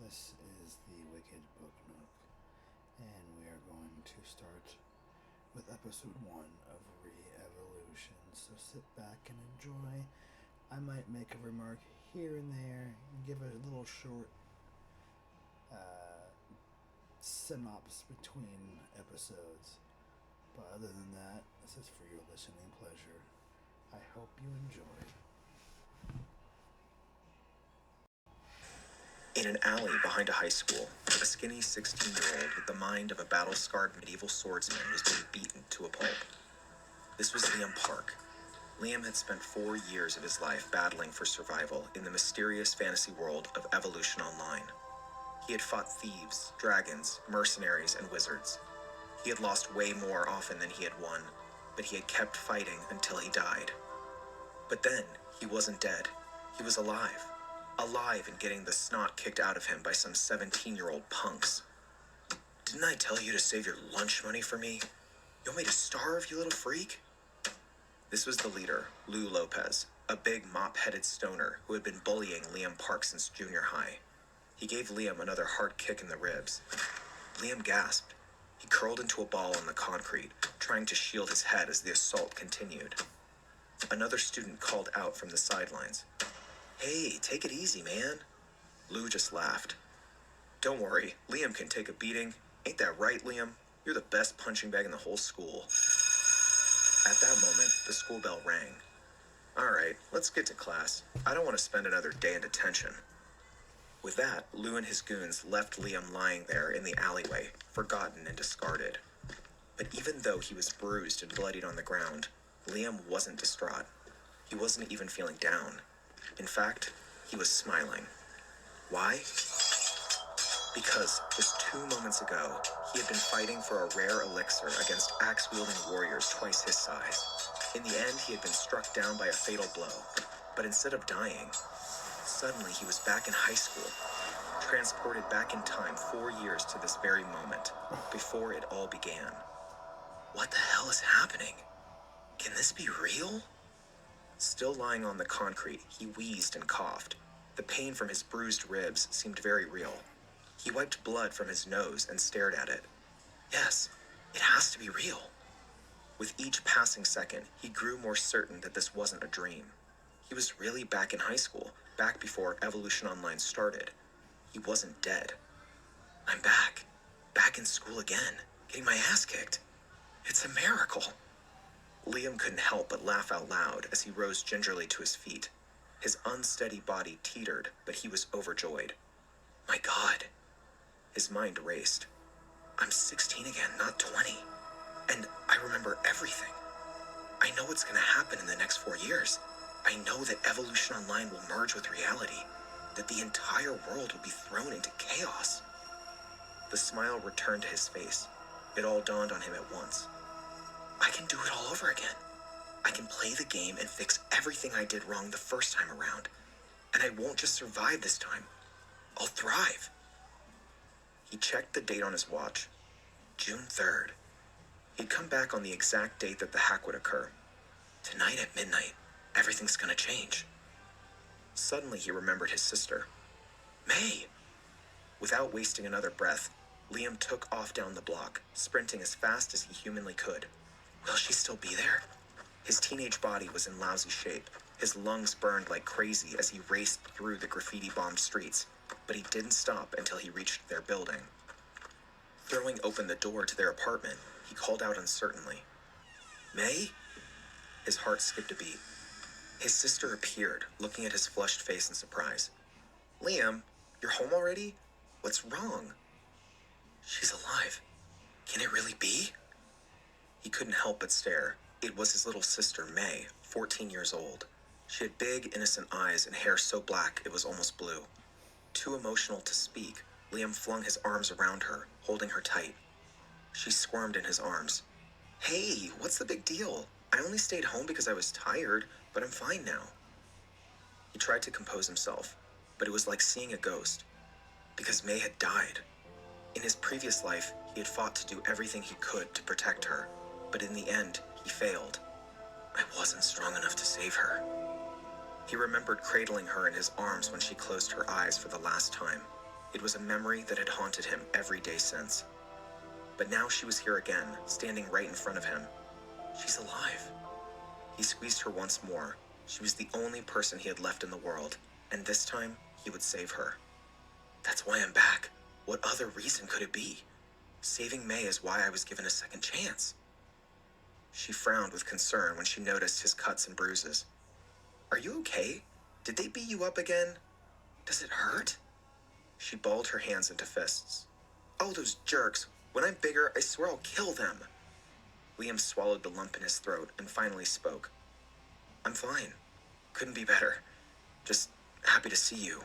This is the Wicked Book Nook, and we are going to start with episode 1 of Re-Evolution. So sit back and enjoy. I might make a remark here and there and give a little short synopsis between episodes. But other than that, this is for your listening pleasure. I hope you enjoy. In an alley behind a high school, a skinny 16-year-old with the mind of a battle-scarred medieval swordsman was being beaten to a pulp. This was Liam Park. Liam had spent 4 years of his life battling for survival in the mysterious fantasy world of Evolution Online. He had fought thieves, dragons, mercenaries, and wizards. He had lost way more often than he had won, but he had kept fighting until he died. But then, he wasn't dead. He was alive. Alive and getting the snot kicked out of him by some 17-year-old punks. Didn't I tell you to save your lunch money for me? You want me to starve, you little freak? This was the leader, Lou Lopez, a big mop-headed stoner who had been bullying Liam Park since junior high. He gave Liam another hard kick in the ribs. Liam gasped. He curled into a ball on the concrete, trying to shield his head as the assault continued. Another student called out from the sidelines. "Hey, take it easy, man." Lou just laughed. "Don't worry, Liam can take a beating. Ain't that right, Liam? You're the best punching bag in the whole school." At that moment, the school bell rang. "All right, let's get to class. I don't want to spend another day in detention." With that, Lou and his goons left Liam lying there in the alleyway, forgotten and discarded. But even though he was bruised and bloodied on the ground, Liam wasn't distraught. He wasn't even feeling down. In fact, he was smiling. Why? Because just 2 moments ago, he had been fighting for a rare elixir against axe-wielding warriors twice his size. In the end, he had been struck down by a fatal blow. But instead of dying, suddenly he was back in high school, transported back in time 4 years to this very moment, before it all began. What the hell is happening? Can this be real? Still lying on the concrete, he wheezed and coughed. The pain from his bruised ribs seemed very real. He wiped blood from his nose and stared at it. Yes, it has to be real. With each passing second, he grew more certain that this wasn't a dream. He was really back in high school, back before Evolution Online started. He wasn't dead. I'm back. Back in school again, getting my ass kicked. It's a miracle. Liam couldn't help but laugh out loud as he rose gingerly to his feet. His unsteady body teetered, but he was overjoyed. My God. His mind raced. I'm 16 again, not 20. And I remember everything. I know what's going to happen in the next 4 years. I know that Evolution Online will merge with reality, that the entire world will be thrown into chaos. The smile returned to his face. It all dawned on him at once. I can do it all over again. I can play the game and fix everything I did wrong the first time around. And I won't just survive this time. I'll thrive. He checked the date on his watch. June 3rd. He'd come back on the exact date that the hack would occur. Tonight at midnight, everything's gonna change. Suddenly he remembered his sister. May! Without wasting another breath, Liam took off down the block, sprinting as fast as he humanly could. Will she still be there? His teenage body was in lousy shape. His lungs burned like crazy as he raced through the graffiti-bombed streets, but he didn't stop until he reached their building. Throwing open the door to their apartment, he called out uncertainly. May? His heart skipped a beat. His sister appeared, looking at his flushed face in surprise. Liam, you're home already? What's wrong? She's alive. Can it really be? He couldn't help but stare. It was his little sister, May, 14 years old. She had big, innocent eyes and hair so black it was almost blue. Too emotional to speak, Liam flung his arms around her, holding her tight. She squirmed in his arms. Hey, what's the big deal? I only stayed home because I was tired, but I'm fine now. He tried to compose himself, but it was like seeing a ghost. Because May had died. In his previous life, he had fought to do everything he could to protect her, but in the end, he failed. I wasn't strong enough to save her. He remembered cradling her in his arms when she closed her eyes for the last time. It was a memory that had haunted him every day since. But now she was here again, standing right in front of him. She's alive. He squeezed her once more. She was the only person he had left in the world, and this time, he would save her. That's why I'm back. What other reason could it be? Saving May is why I was given a second chance. She frowned with concern when she noticed his cuts and bruises. Are you okay? Did they beat you up again? Does it hurt? She balled her hands into fists. Oh, those jerks. When I'm bigger, I swear I'll kill them. Liam swallowed the lump in his throat and finally spoke. I'm fine. Couldn't be better. Just happy to see you.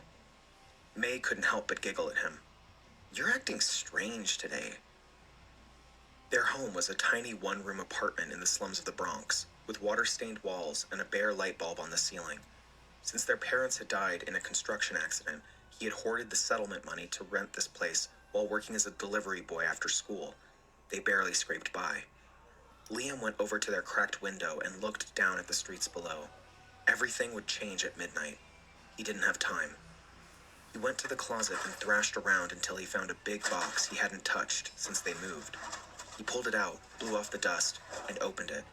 May couldn't help but giggle at him. You're acting strange today. Their home was a tiny one-room apartment in the slums of the Bronx, with water-stained walls and a bare light bulb on the ceiling. Since their parents had died in a construction accident, he had hoarded the settlement money to rent this place while working as a delivery boy after school. They barely scraped by. Liam went over to their cracked window and looked down at the streets below. Everything would change at midnight. He didn't have time. He went to the closet and thrashed around until he found a big box he hadn't touched since they moved. He pulled it out, blew off the dust, and opened it.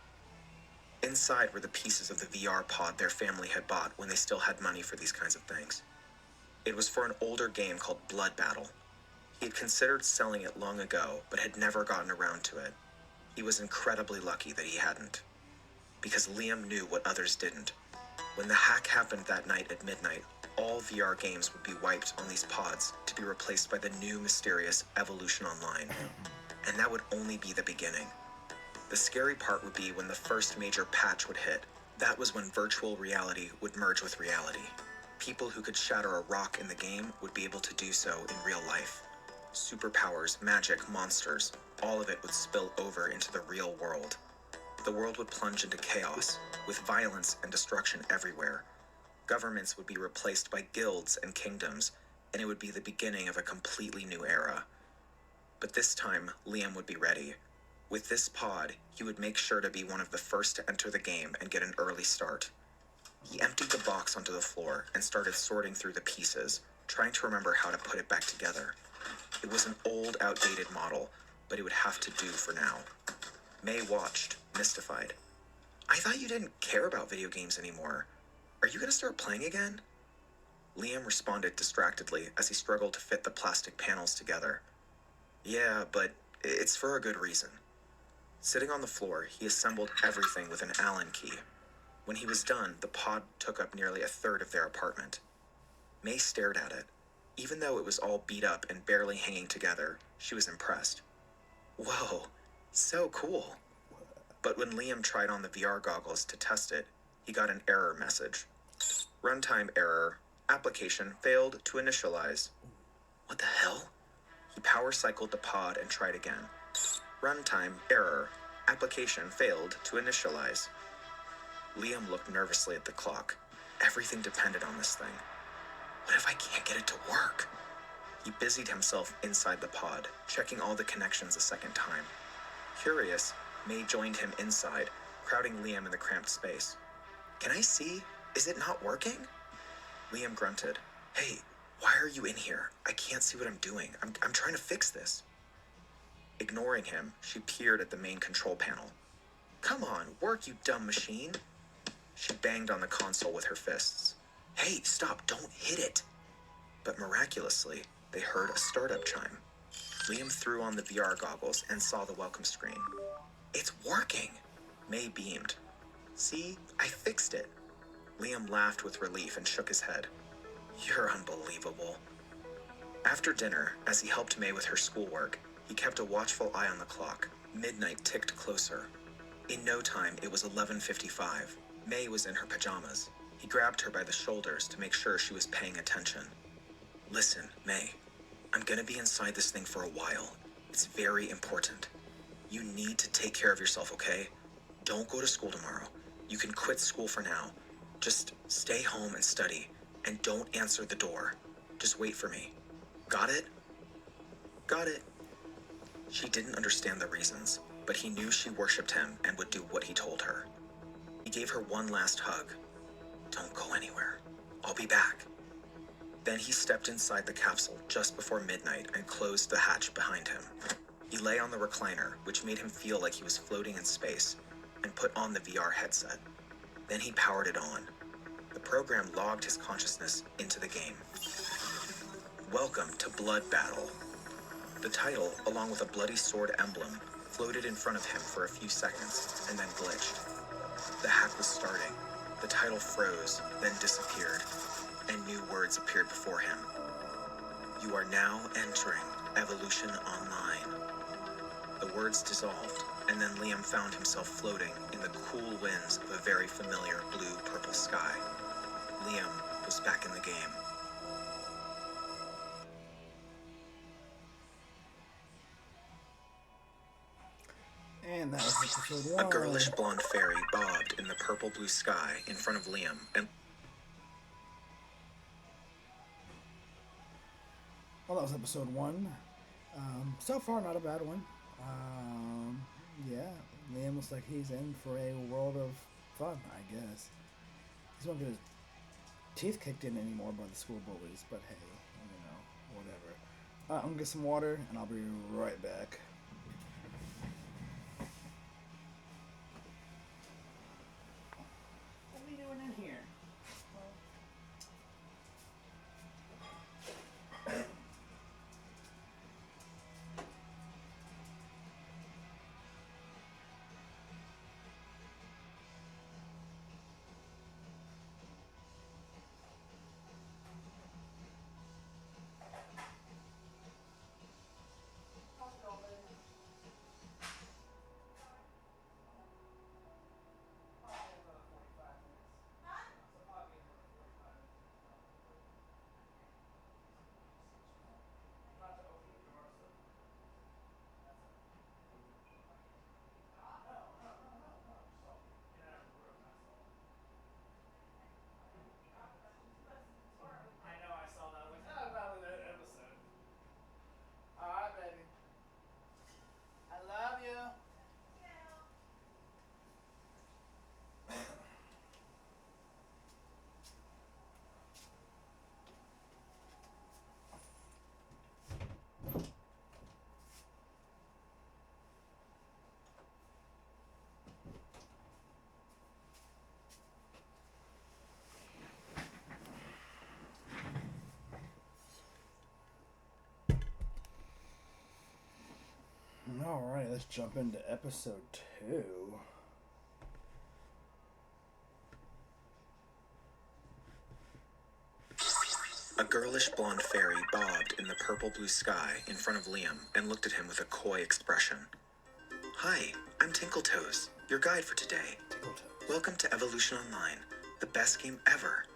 Inside were the pieces of the VR pod their family had bought when they still had money for these kinds of things. It was for an older game called Blood Battle. He had considered selling it long ago, but had never gotten around to it. He was incredibly lucky that he hadn't, because Liam knew what others didn't. When the hack happened that night at midnight, all VR games would be wiped on these pods to be replaced by the new mysterious Evolution Online. And that would only be the beginning. The scary part would be when the first major patch would hit. That was when virtual reality would merge with reality. People who could shatter a rock in the game would be able to do so in real life. Superpowers, magic, monsters, all of it would spill over into the real world. The world would plunge into chaos, with violence and destruction everywhere. Governments would be replaced by guilds and kingdoms, and it would be the beginning of a completely new era. But this time, Liam would be ready. With this pod, he would make sure to be one of the first to enter the game and get an early start. He emptied the box onto the floor and started sorting through the pieces, trying to remember how to put it back together. It was an old, outdated model, but it would have to do for now. May watched, mystified. I thought you didn't care about video games anymore. Are you going to start playing again? Liam responded distractedly as he struggled to fit the plastic panels together. Yeah, but it's for a good reason. Sitting on the floor, he assembled everything with an Allen key. When he was done, the pod took up nearly a third of their apartment. May stared at it. Even though it was all beat up and barely hanging together, she was impressed. Whoa, so cool. But when Liam tried on the VR goggles to test it, he got an error message. Runtime error. Application failed to initialize. What the hell? He power cycled the pod and tried again. Runtime error. Application failed to initialize. Liam looked nervously at the clock. Everything depended on this thing. What if I can't get it to work? He busied himself inside the pod, checking all the connections a second time. Curious, May joined him inside, crowding Liam in the cramped space. Can I see? Is it not working? Liam grunted. Hey, why are you in here? I can't see what I'm doing. I'm trying to fix this. Ignoring him, she peered at the main control panel. Come on, work, you dumb machine. She banged on the console with her fists. Hey, stop, don't hit it. But miraculously, they heard a startup chime. Liam threw on the VR goggles and saw the welcome screen. It's working. May beamed. See, I fixed it. Liam laughed with relief and shook his head. You're unbelievable. After dinner, as he helped May with her schoolwork, he kept a watchful eye on the clock. Midnight ticked closer. In no time, it was 11:55. May was in her pajamas. He grabbed her by the shoulders to make sure she was paying attention. Listen, May, I'm gonna be inside this thing for a while. It's very important. You need to take care of yourself, okay? Don't go to school tomorrow. You can quit school for now. Just stay home and study, and don't answer the door. Just wait for me. Got it? Got it. She didn't understand the reasons, but he knew she worshipped him and would do what he told her. He gave her one last hug. Don't go anywhere. I'll be back. Then he stepped inside the capsule just before midnight and closed the hatch behind him. He lay on the recliner, which made him feel like he was floating in space, and put on the VR headset. Then he powered it on. The program logged his consciousness into the game. Welcome to Blood Battle. The title, along with a bloody sword emblem, floated in front of him for a few seconds and then glitched. The hack was starting. The title froze, then disappeared, and new words appeared before him. You are now entering Evolution Online. The words dissolved, and then Liam found himself floating in the cool winds of a very familiar blue-purple sky. Liam was back in the game. And that was episode 1. A girlish blonde fairy bobbed in the purple-blue sky in front of Liam and... Well, that was episode 1. So far, not a bad one. Yeah, Liam looks like he's in for a world of fun, I guess. He's not getting his teeth kicked in anymore by the school bullies, but hey, whatever. I'm gonna get some water, and I'll be right back. What are we doing in here? Alright, let's jump into episode 2. A girlish blonde fairy bobbed in the purple-blue sky in front of Liam and looked at him with a coy expression. Hi, I'm Tinkletoes, your guide for today. Welcome to Evolution Online, the best game ever.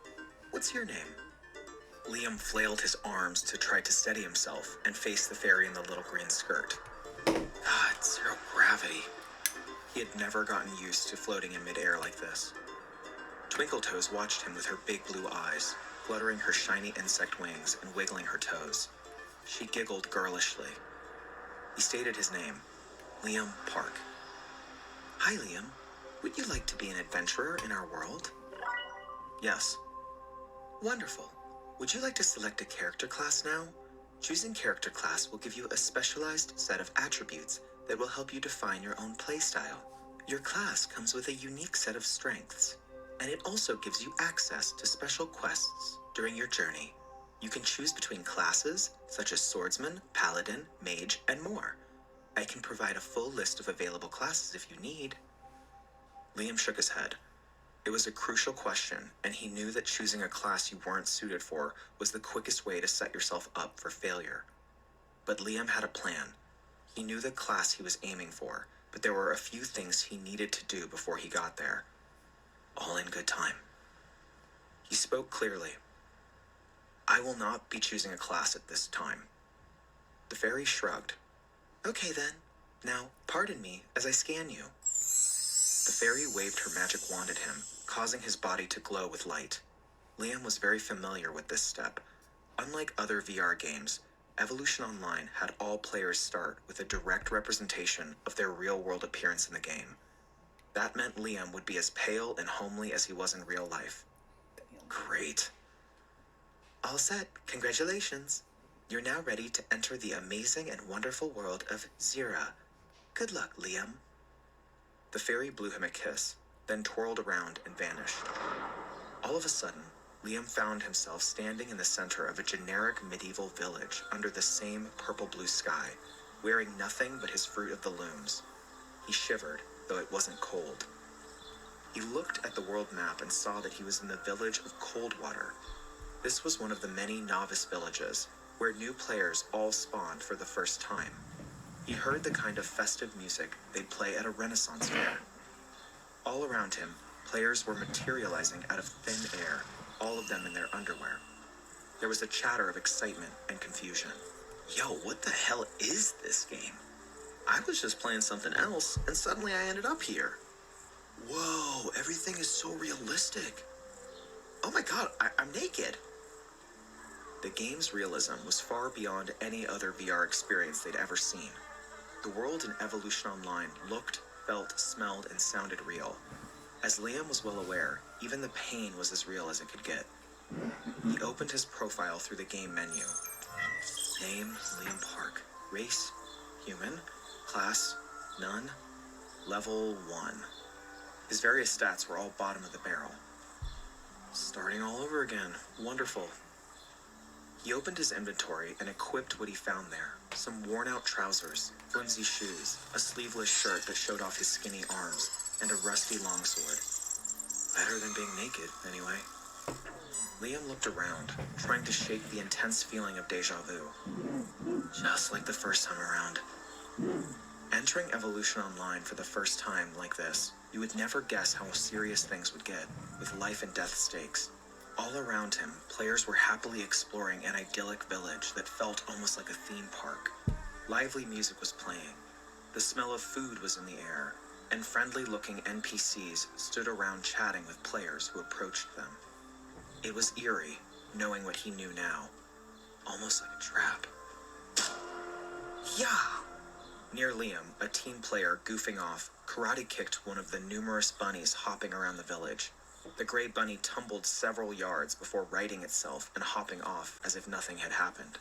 What's your name? Liam flailed his arms to try to steady himself and face the fairy in the little green skirt. God, zero gravity. He had never gotten used to floating in midair like this. Twinkletoes watched him with her big blue eyes, fluttering her shiny insect wings and wiggling her toes. She giggled girlishly. He stated his name, Liam Park. Hi, Liam. Would you like to be an adventurer in our world? Yes. Wonderful. Would you like to select a character class now? Choosing character class will give you a specialized set of attributes that will help you define your own playstyle. Your class comes with a unique set of strengths, and it also gives you access to special quests during your journey. You can choose between classes such as swordsman, paladin, mage, and more. I can provide a full list of available classes if you need. Liam shook his head. It was a crucial question, and he knew that choosing a class you weren't suited for was the quickest way to set yourself up for failure. But Liam had a plan. He knew the class he was aiming for, but there were a few things he needed to do before he got there. All in good time. He spoke clearly. I will not be choosing a class at this time. The fairy shrugged. Okay then. Now, pardon me as I scan you. The fairy waved her magic wand at him, causing his body to glow with light. Liam was very familiar with this step. Unlike other VR games, Evolution Online had all players start with a direct representation of their real-world appearance in the game. That meant Liam would be as pale and homely as he was in real life. Great. All set. Congratulations. You're now ready to enter the amazing and wonderful world of Zira. Good luck, Liam. The fairy blew him a kiss, then twirled around and vanished. All of a sudden, Liam found himself standing in the center of a generic medieval village under the same purple-blue sky, wearing nothing but his Fruit of the Looms. He shivered, though it wasn't cold. He looked at the world map and saw that he was in the village of Coldwater. This was one of the many novice villages, where new players all spawned for the first time. He heard the kind of festive music they'd play at a Renaissance fair. All around him, players were materializing out of thin air, all of them in their underwear. There was a chatter of excitement and confusion. Yo, what the hell is this game? I was just playing something else, and suddenly I ended up here. Whoa, everything is so realistic. Oh my god, I'm naked. The game's realism was far beyond any other VR experience they'd ever seen. The world in Evolution Online looked, felt, smelled, and sounded real. As Liam was well aware, even the pain was as real as it could get. He opened his profile through the game menu. Name, Liam Park. Race, human. Class, none. Level 1. His various stats were all bottom of the barrel. Starting all over again. Wonderful. He opened his inventory and equipped what he found there. Some worn-out trousers, flimsy shoes, a sleeveless shirt that showed off his skinny arms, and a rusty longsword. Better than being naked, anyway. Liam looked around, trying to shake the intense feeling of deja vu. Just like the first time around. Entering Evolution Online for the first time like this, you would never guess how serious things would get, with life and death stakes. All around him, players were happily exploring an idyllic village that felt almost like a theme park. Lively music was playing. The smell of food was in the air, and friendly-looking NPCs stood around chatting with players who approached them. It was eerie, knowing what he knew now. Almost like a trap. Yeah! Near Liam, a teen player goofing off, karate kicked one of the numerous bunnies hopping around the village. The gray bunny tumbled several yards before righting itself and hopping off as if nothing had happened.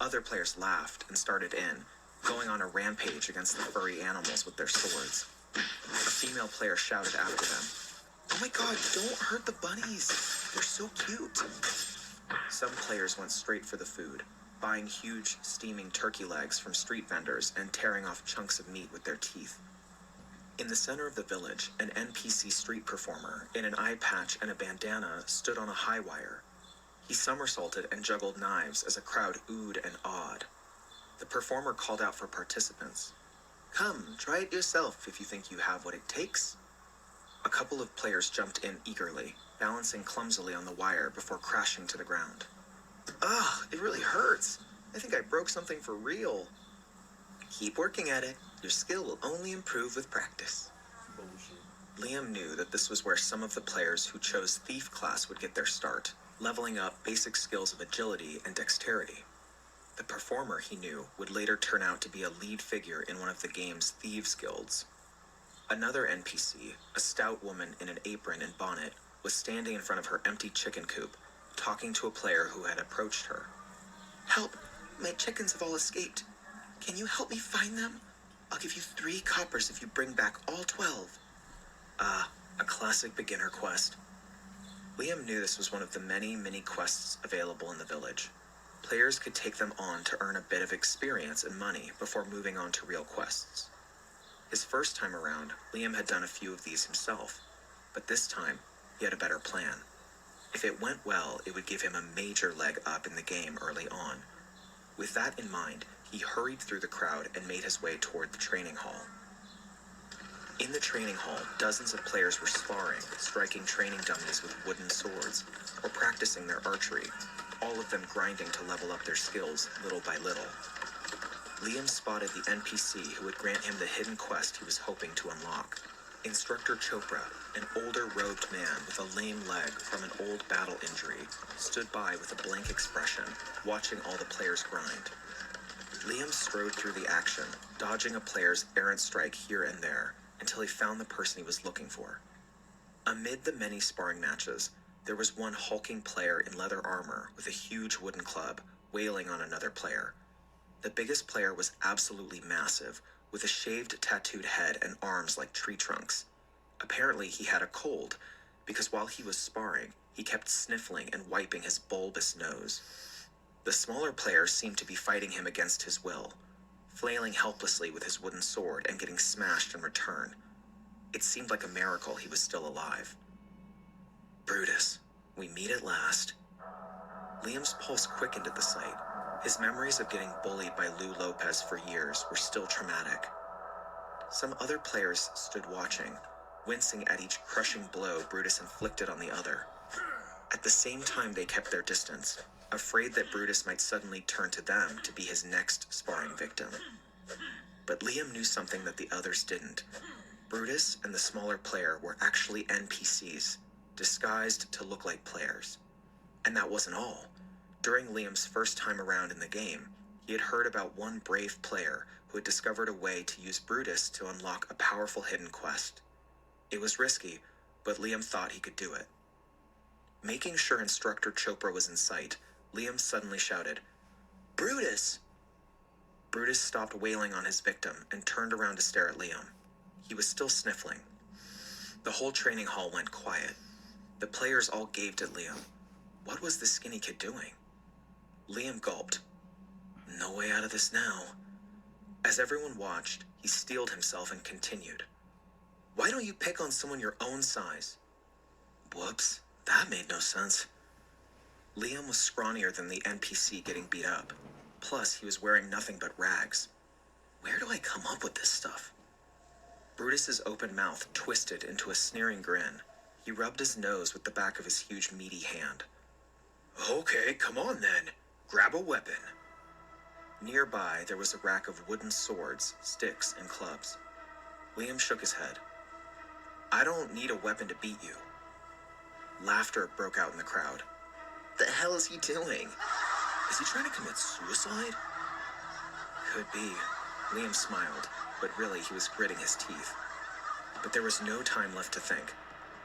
Other players laughed and started in, going on a rampage against the furry animals with their swords. A female player shouted after them, "Oh my god, don't hurt the bunnies! They're so cute!" Some players went straight for the food, buying huge, steaming turkey legs from street vendors and tearing off chunks of meat with their teeth. In the center of the village, an NPC street performer in an eye patch and a bandana stood on a high wire. He somersaulted and juggled knives as a crowd oohed and awed. The performer called out for participants. "Come, try it yourself if you think you have what it takes." A couple of players jumped in eagerly, balancing clumsily on the wire before crashing to the ground. Ugh, it really hurts. I think I broke something for real. Keep working at it. Your skill will only improve with practice. Liam knew that this was where some of the players who chose Thief class would get their start, leveling up basic skills of agility and dexterity. The performer, he knew, would later turn out to be a lead figure in one of the game's Thieves Guilds. Another NPC, a stout woman in an apron and bonnet, was standing in front of her empty chicken coop, talking to a player who had approached her. "Help! My chickens have all escaped. Can you help me find them? I'll give you 3 coppers if you bring back all 12. A classic beginner quest. Liam knew this was one of the many mini-quests available in the village. Players could take them on to earn a bit of experience and money before moving on to real quests. His first time around, Liam had done a few of these himself, but this time, he had a better plan. If it went well, it would give him a major leg up in the game early on. With that in mind, he hurried through the crowd and made his way toward the training hall. In the training hall, dozens of players were sparring, striking training dummies with wooden swords, or practicing their archery, all of them grinding to level up their skills little by little. Liam spotted the NPC who would grant him the hidden quest he was hoping to unlock. Instructor Chopra, an older robed man with a lame leg from an old battle injury, stood by with a blank expression, watching all the players grind. Liam strode through the action, dodging a player's errant strike here and there, until he found the person he was looking for. Amid the many sparring matches, there was one hulking player in leather armor with a huge wooden club wailing on another player. The biggest player was absolutely massive, with a shaved, tattooed head and arms like tree trunks. Apparently, he had a cold, because while he was sparring, he kept sniffling and wiping his bulbous nose. The smaller player seemed to be fighting him against his will, flailing helplessly with his wooden sword and getting smashed in return. It seemed like a miracle he was still alive. Brutus, we meet at last. Liam's pulse quickened at the sight. His memories of getting bullied by Lou Lopez for years were still traumatic. Some other players stood watching, wincing at each crushing blow Brutus inflicted on the other. At the same time, they kept their distance, afraid that Brutus might suddenly turn to them to be his next sparring victim. But Liam knew something that the others didn't. Brutus and the smaller player were actually NPCs, disguised to look like players. And that wasn't all. During Liam's first time around in the game, he had heard about one brave player who had discovered a way to use Brutus to unlock a powerful hidden quest. It was risky, but Liam thought he could do it. Making sure Instructor Chopra was in sight, Liam suddenly shouted, "Brutus!" Brutus stopped wailing on his victim and turned around to stare at Liam. He was still sniffling. The whole training hall went quiet. The players all gaped at Liam. What was this skinny kid doing? Liam gulped. No way out of this now. As everyone watched, he steeled himself and continued. Why don't you pick on someone your own size? Whoops, that made no sense. Liam was scrawnier than the NPC getting beat up. Plus, he was wearing nothing but rags. Where do I come up with this stuff? Brutus's open mouth twisted into a sneering grin. He rubbed his nose with the back of his huge meaty hand. Okay, come on then. Grab a weapon. Nearby, there was a rack of wooden swords, sticks, and clubs. Liam shook his head. I don't need a weapon to beat you. Laughter broke out in the crowd. The hell is he doing? Is he trying to commit suicide? Could be. Liam smiled, but really he was gritting his teeth. But there was no time left to think.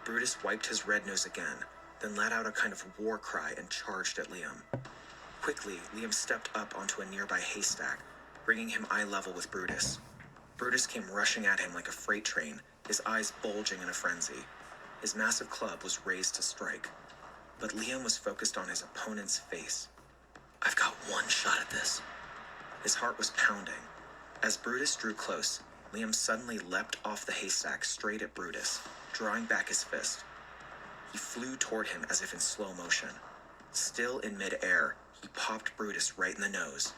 Brutus wiped his red nose again, then let out a kind of war cry and charged at Liam. Quickly, Liam stepped up onto a nearby haystack, bringing him eye level with Brutus. Brutus came rushing at him like a freight train, his eyes bulging in a frenzy. His massive club was raised to strike. But Liam was focused on his opponent's face. I've got one shot at this. His heart was pounding. As Brutus drew close, Liam suddenly leapt off the haystack straight at Brutus, drawing back his fist. He flew toward him as if in slow motion. Still in mid-air, he popped Brutus right in the nose.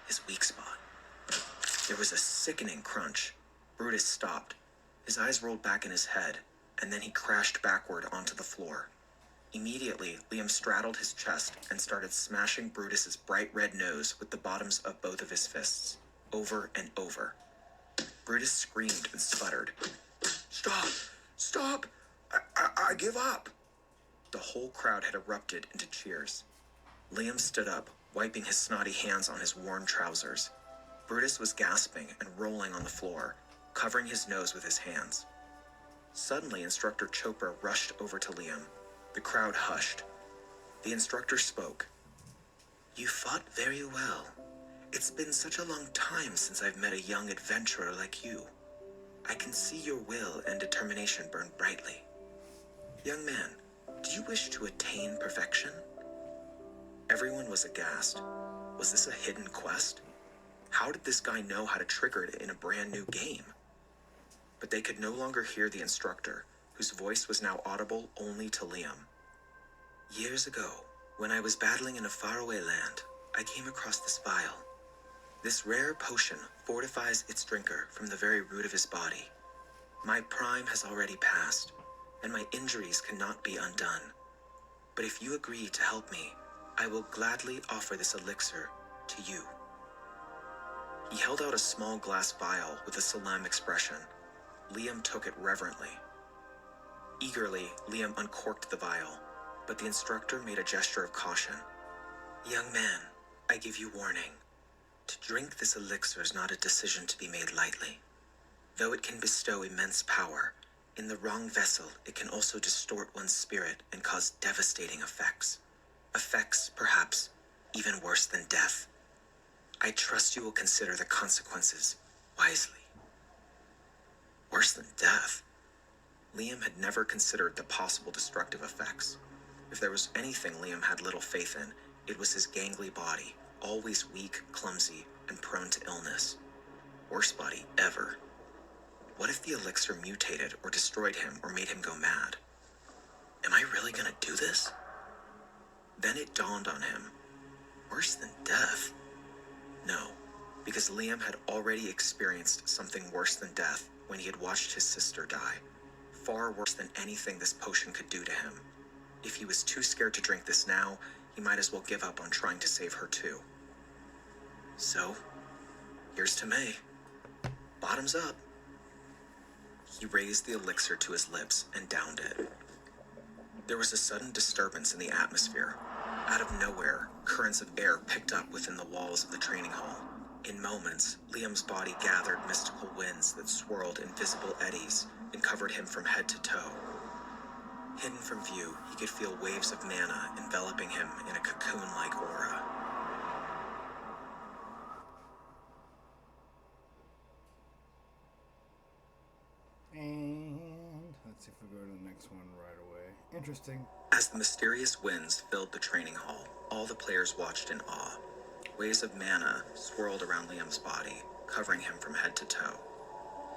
His weak spot. There was a sickening crunch. Brutus stopped. His eyes rolled back in his head, and then he crashed backward onto the floor. Immediately, Liam straddled his chest and started smashing Brutus's bright red nose with the bottoms of both of his fists, over and over. Brutus screamed and sputtered. Stop! Stop! I give up! The whole crowd had erupted into cheers. Liam stood up, wiping his snotty hands on his worn trousers. Brutus was gasping and rolling on the floor, covering his nose with his hands. Suddenly, Instructor Chopra rushed over to Liam. The crowd hushed. The instructor spoke. You fought very well. It's been such a long time since I've met a young adventurer like you. I can see your will and determination burn brightly. Young man, do you wish to attain perfection? Everyone was aghast. Was this a hidden quest? How did this guy know how to trigger it in a brand new game? But they could no longer hear the instructor, whose voice was now audible only to Liam. Years ago, when I was battling in a faraway land, I came across this vial. This rare potion fortifies its drinker from the very root of his body. My prime has already passed, and my injuries cannot be undone. But if you agree to help me, I will gladly offer this elixir to you. He held out a small glass vial with a solemn expression. Liam took it reverently. Eagerly, Liam uncorked the vial, but the instructor made a gesture of caution. Young man, I give you warning. To drink this elixir is not a decision to be made lightly. Though it can bestow immense power, In the wrong vessel, it can also distort one's spirit and cause devastating effects. Effects, perhaps, even worse than death. I trust you will consider the consequences wisely. Worse than death? Liam had never considered the possible destructive effects. If there was anything Liam had little faith in, it was his gangly body, always weak, clumsy, and prone to illness. Worst body ever. What if the elixir mutated or destroyed him or made him go mad? Am I really gonna do this? Then it dawned on him. Worse than death? No, because Liam had already experienced something worse than death when he had watched his sister die. Far worse than anything this potion could do to him. If he was too scared to drink this now, he might as well give up on trying to save her too. So, here's to May. Bottoms up. He raised the elixir to his lips and downed it. There was a sudden disturbance in the atmosphere. Out of nowhere, currents of air picked up within the walls of the training hall. In moments, Liam's body gathered mystical winds that swirled invisible eddies and covered him from head to toe. Hidden from view, he could feel waves of mana enveloping him in a cocoon-like aura. And let's see if we go to the next one right away. Interesting. As the mysterious winds filled the training hall, all the players watched in awe. Waves of mana swirled around Liam's body, covering him from head to toe.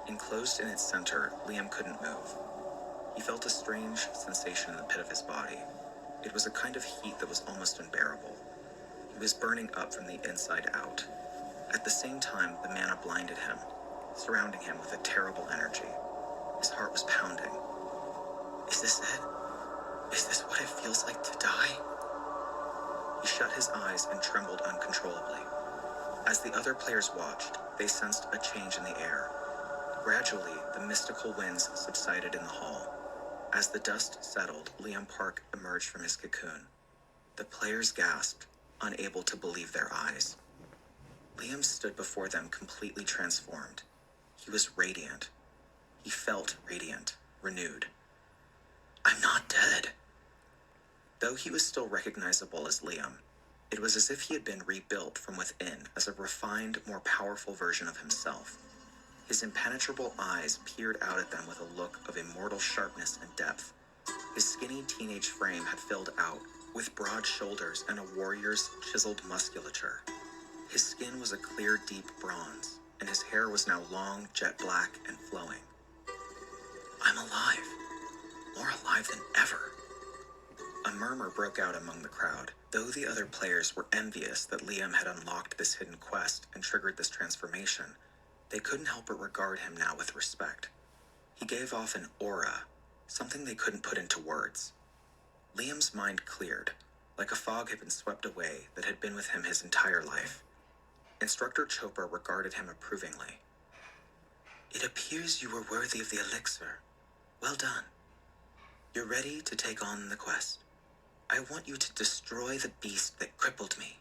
Enclosed in its center, Liam couldn't move. He felt a strange sensation in the pit of his body. It was a kind of heat that was almost unbearable. He was burning up from the inside out. At the same time, the mana blinded him, surrounding him with a terrible energy. His heart was pounding. Is this it? Is this what it feels like to die? He shut his eyes and trembled uncontrollably. As the other players watched, they sensed a change in the air. Gradually, the mystical winds subsided in the hall. As the dust settled, Liam Park emerged from his cocoon. The players gasped, unable to believe their eyes. Liam stood before them completely transformed. He was radiant. He felt radiant, renewed. I'm not dead. Though he was still recognizable as Liam, it was as if he had been rebuilt from within as a refined, more powerful version of himself. His impenetrable eyes peered out at them with a look of immortal sharpness and depth. His skinny teenage frame had filled out, with broad shoulders and a warrior's chiseled musculature. His skin was a clear, deep bronze, and his hair was now long, jet black, and flowing. I'm alive. More alive than ever. A murmur broke out among the crowd, though the other players were envious that Liam had unlocked this hidden quest and triggered this transformation. They couldn't help but regard him now with respect. He gave off an aura, something they couldn't put into words. Liam's mind cleared, like a fog had been swept away that had been with him his entire life. Instructor Chopra regarded him approvingly. It appears you were worthy of the elixir. Well done. You're ready to take on the quest. I want you to destroy the beast that crippled me.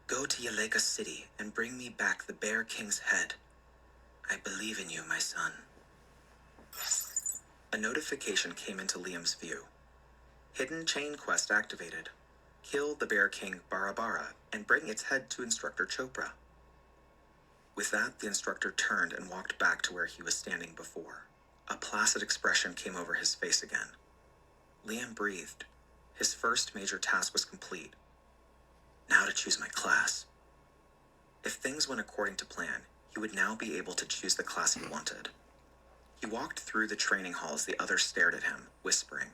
Go to Yaleka City and bring me back the Bear King's head. I believe in you, my son. A notification came into Liam's view. Hidden chain quest activated. Kill the Bear King Barabara and bring its head to Instructor Chopra. With that, the instructor turned and walked back to where he was standing before. A placid expression came over his face again. Liam breathed. His first major task was complete. Now to choose my class. If things went according to plan, he would now be able to choose the class he wanted. He walked through the training hall as the others stared at him, whispering.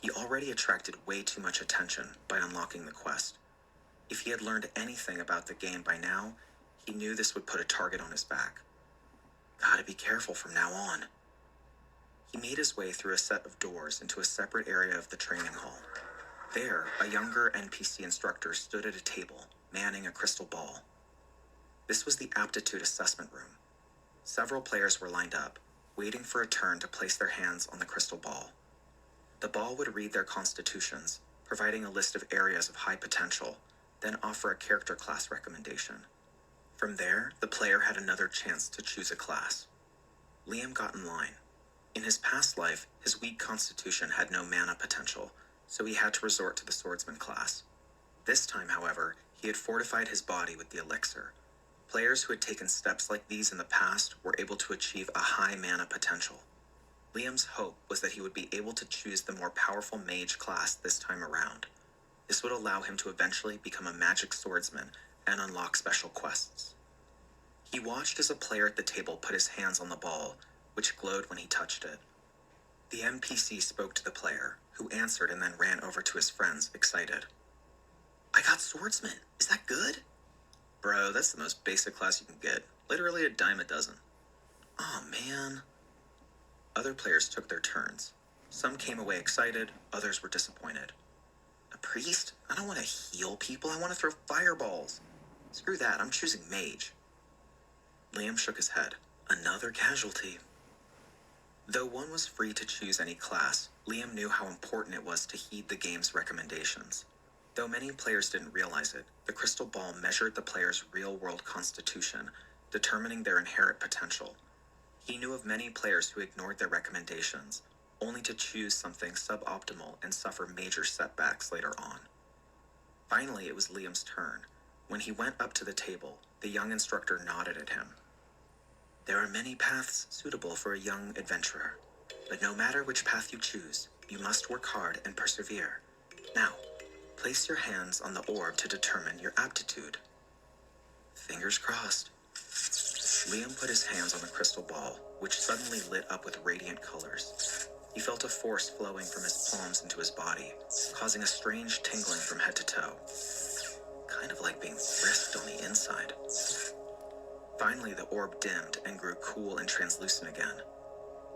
He already attracted way too much attention by unlocking the quest. If he had learned anything about the game by now, he knew this would put a target on his back. Gotta be careful from now on. He made his way through a set of doors into a separate area of the training hall. There, a younger NPC instructor stood at a table, manning a crystal ball. This was the aptitude assessment room. Several players were lined up, waiting for a turn to place their hands on the crystal ball. The ball would read their constitutions, providing a list of areas of high potential, then offer a character class recommendation. From there, the player had another chance to choose a class. Liam got in line. In his past life, his weak constitution had no mana potential, so he had to resort to the swordsman class. This time, however, he had fortified his body with the elixir. Players who had taken steps like these in the past were able to achieve a high mana potential. Liam's hope was that he would be able to choose the more powerful mage class this time around. This would allow him to eventually become a magic swordsman and unlock special quests. He watched as a player at the table put his hands on the ball, which glowed when he touched it. The NPC spoke to the player, who answered and then ran over to his friends, excited. "I got swordsman! Is that good?" "Bro, that's the most basic class you can get. Literally a dime a dozen." "Aw, man." Other players took their turns. Some came away excited, others were disappointed. "A priest? I don't want to heal people, I want to throw fireballs. Screw that, I'm choosing mage." Liam shook his head. Another casualty. Though one was free to choose any class, Liam knew how important it was to heed the game's recommendations. Though many players didn't realize it, the crystal ball measured the player's real-world constitution, determining their inherent potential. He knew of many players who ignored their recommendations, only to choose something suboptimal and suffer major setbacks later on. Finally, it was Liam's turn. When he went up to the table, the young instructor nodded at him. "There are many paths suitable for a young adventurer, but no matter which path you choose, you must work hard and persevere. Now, place your hands on the orb to determine your aptitude." Fingers crossed. Liam put his hands on the crystal ball, which suddenly lit up with radiant colors. He felt a force flowing from his palms into his body, causing a strange tingling from head to toe. Kind of like being frisked on the inside. Finally, the orb dimmed and grew cool and translucent again.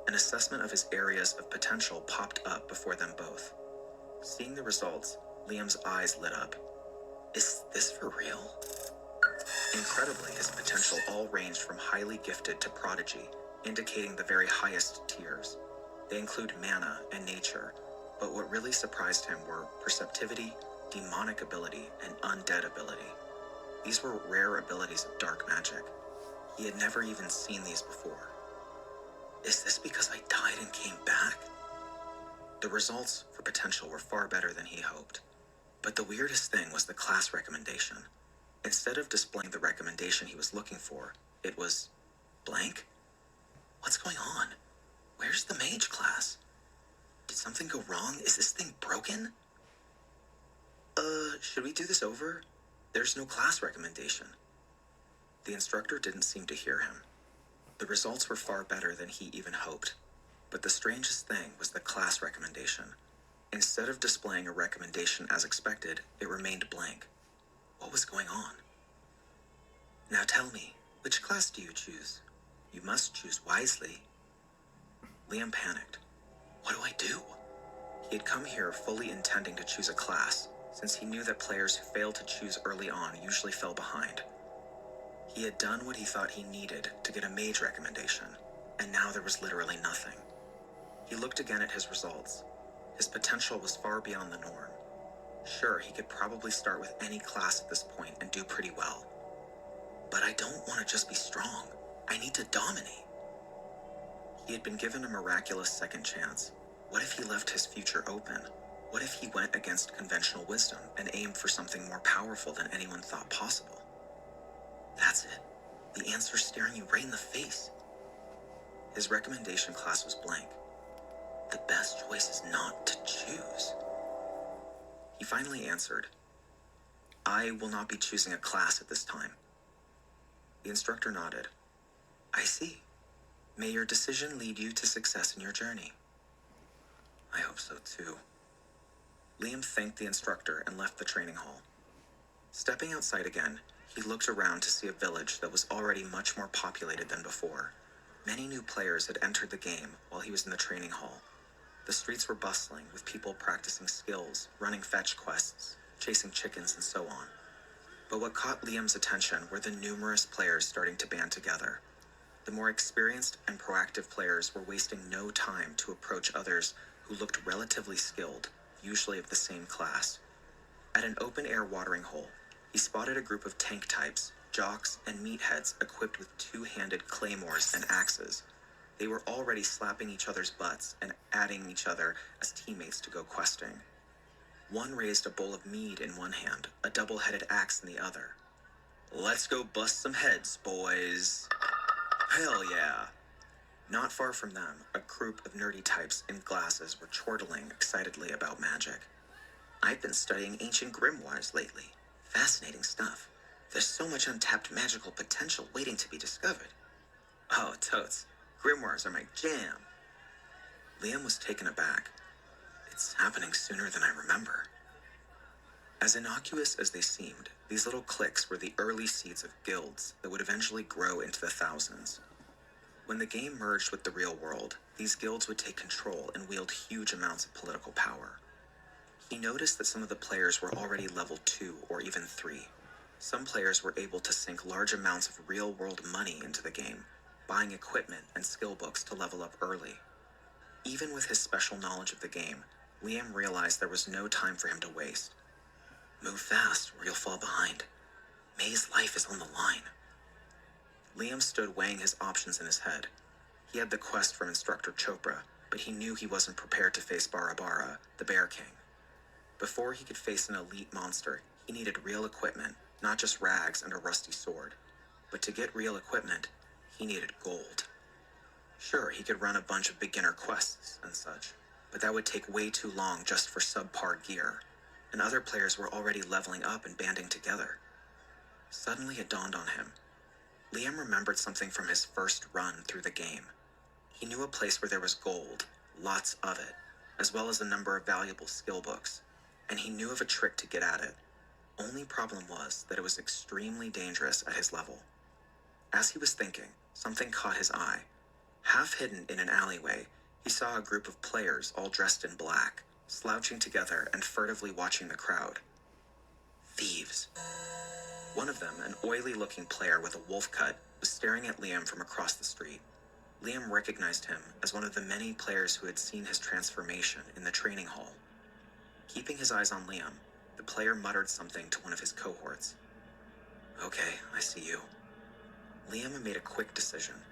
An assessment of his areas of potential popped up before them both. Seeing the results, Liam's eyes lit up. Is this for real? Incredibly, his potential all ranged from highly gifted to prodigy, indicating the very highest tiers. They include mana and nature, but what really surprised him were perceptivity, demonic ability, and undead ability. These were rare abilities of dark magic. He had never even seen these before. Is this because I died and came back? The results for potential were far better than he hoped. But the weirdest thing was the class recommendation. Instead of displaying the recommendation he was looking for, it was blank? What's going on? Where's the mage class? Did something go wrong? Is this thing broken? Should we do this over? There's no class recommendation. The instructor didn't seem to hear him. The results were far better than he even hoped. But the strangest thing was the class recommendation. Instead of displaying a recommendation as expected, it remained blank. What was going on? Now tell me, which class do you choose? You must choose wisely. Liam panicked. What do I do? He had come here fully intending to choose a class, since he knew that players who failed to choose early on usually fell behind. He had done what he thought he needed to get a mage recommendation, and now there was literally nothing. He looked again at his results. His potential was far beyond the norm. Sure, he could probably start with any class at this point and do pretty well. But I don't want to just be strong. I need to dominate. He had been given a miraculous second chance. What if he left his future open? What if he went against conventional wisdom and aimed for something more powerful than anyone thought possible? That's it. The answer's staring you right in the face. His recommendation class was blank. The best choice is not to choose. He finally answered, I will not be choosing a class at this time. The instructor nodded. I see. May your decision lead you to success in your journey. I hope so too. Liam thanked the instructor and left the training hall. Stepping outside again, he looked around to see a village that was already much more populated than before. Many new players had entered the game while he was in the training hall. The streets were bustling with people practicing skills, running fetch quests, chasing chickens, and so on. But what caught Liam's attention were the numerous players starting to band together. The more experienced and proactive players were wasting no time to approach others who looked relatively skilled, usually of the same class. At an open-air watering hole, he spotted a group of tank types, jocks, and meatheads equipped with two-handed claymores and axes. They were already slapping each other's butts and adding each other as teammates to go questing. One raised a bowl of mead in one hand, a double-headed axe in the other. "Let's go bust some heads, boys." Hell yeah. Not far from them, a group of nerdy types in glasses were chortling excitedly about magic. "I've been studying ancient grimoires lately. Fascinating stuff. There's so much untapped magical potential waiting to be discovered." "Oh, totes. Grimoires are my jam." Liam was taken aback. "It's happening sooner than I remember." As innocuous as they seemed, these little cliques were the early seeds of guilds that would eventually grow into the thousands. When the game merged with the real world, these guilds would take control and wield huge amounts of political power. He noticed that some of the players were already level 2 or even 3. Some players were able to sink large amounts of real-world money into the game, buying equipment and skill books to level up early. Even with his special knowledge of the game, Liam realized there was no time for him to waste. Move fast, or you'll fall behind. May's life is on the line. Liam stood weighing his options in his head. He had the quest from Instructor Chopra, but he knew he wasn't prepared to face Barabara, the Bear King. Before he could face an elite monster, he needed real equipment, not just rags and a rusty sword. But to get real equipment, he needed gold. Sure, he could run a bunch of beginner quests and such, but that would take way too long just for subpar gear, and other players were already leveling up and banding together. Suddenly it dawned on him. Liam remembered something from his first run through the game. He knew a place where there was gold, lots of it, as well as a number of valuable skill books, and he knew of a trick to get at it. Only problem was that it was extremely dangerous at his level. As he was thinking, something caught his eye. Half hidden in an alleyway, he saw a group of players all dressed in black, slouching together and furtively watching the crowd. Thieves. One of them, an oily-looking player with a wolf cut, was staring at Liam from across the street. Liam recognized him as one of the many players who had seen his transformation in the training hall. Keeping his eyes on Liam, the player muttered something to one of his cohorts. "Okay, I see you." Liam made a quick decision.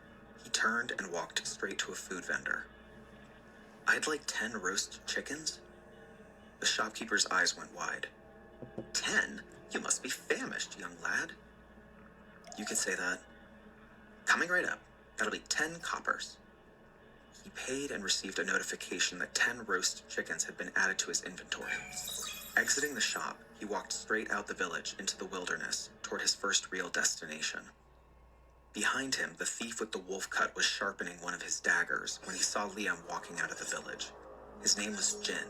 He turned and walked straight to a food vendor. "I'd like 10 roast chickens." The shopkeeper's eyes went wide. 10? You must be famished, young lad." "You could say that." "Coming right up. That'll be 10 coppers." He paid and received a notification that 10 roast chickens had been added to his inventory. Exiting the shop, he walked straight out the village into the wilderness toward his first real destination. Behind him, the thief with the wolf cut was sharpening one of his daggers when he saw Liam walking out of the village. His name was Jin.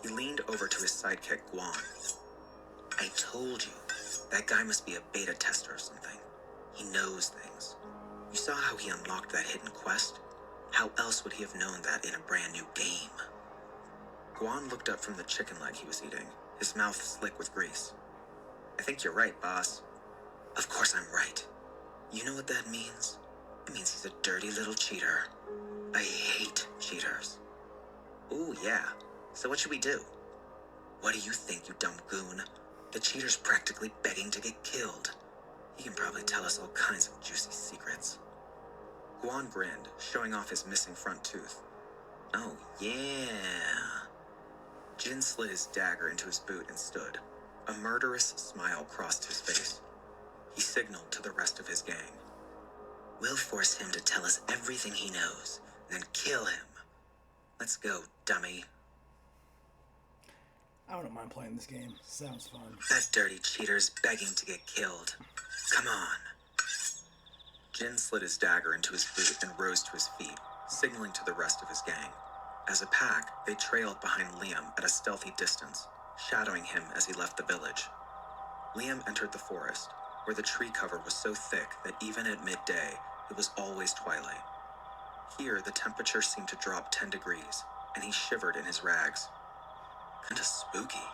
He leaned over to his sidekick, Guan. "I told you, that guy must be a beta tester or something. He knows things. You saw how he unlocked that hidden quest? How else would he have known that in a brand new game?" Guan looked up from the chicken leg he was eating, his mouth slick with grease. "I think you're right, boss." "Of course I'm right. You know what that means? It means he's a dirty little cheater. I hate cheaters." "Ooh, yeah. So what should we do?" "What do you think, you dumb goon? The cheater's practically begging to get killed. He can probably tell us all kinds of juicy secrets." Guan grinned, showing off his missing front tooth. "Oh, yeah." Jin slid his dagger into his boot and stood. A murderous smile crossed his face. He signaled to the rest of his gang. "We'll force him to tell us everything he knows, then kill him. Let's go, dummy." I wouldn't mind playing this game. Sounds fun. "That dirty cheater's begging to get killed. Come on." Jin slid his dagger into his boot and rose to his feet, signaling to the rest of his gang. As a pack, they trailed behind Liam at a stealthy distance, shadowing him as he left the village. Liam entered the forest, where the tree cover was so thick that even at midday, it was always twilight. Here, the temperature seemed to drop 10 degrees, and he shivered in his rags. Kinda spooky.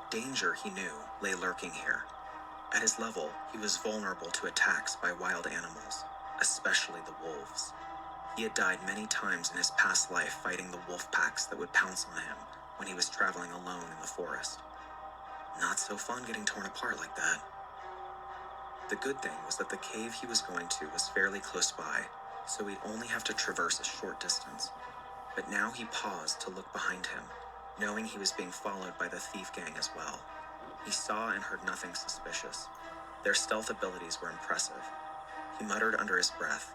Danger, he knew, lay lurking here. At his level, he was vulnerable to attacks by wild animals, especially the wolves. He had died many times in his past life fighting the wolf packs that would pounce on him when he was traveling alone in the forest. Not so fun getting torn apart like that. The good thing was that the cave he was going to was fairly close by, so he'd only have to traverse a short distance. But now he paused to look behind him, knowing he was being followed by the thief gang as well. He saw and heard nothing suspicious. Their stealth abilities were impressive. He muttered under his breath,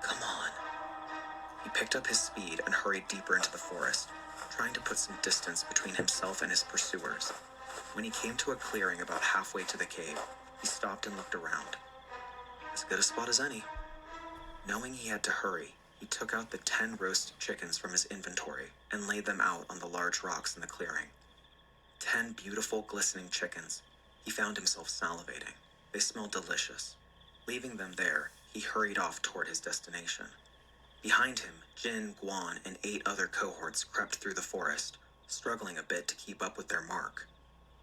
"Come on." He picked up his speed and hurried deeper into the forest, trying to put some distance between himself and his pursuers. When he came to a clearing about halfway to the cave, he stopped and looked around. As good a spot as any. Knowing he had to hurry, he took out the 10 roasted chickens from his inventory and laid them out on the large rocks in the clearing. 10 beautiful, glistening chickens. He found himself salivating. They smelled delicious. Leaving them there, he hurried off toward his destination. Behind him, Jin, Guan, and 8 other cohorts crept through the forest, struggling a bit to keep up with their mark.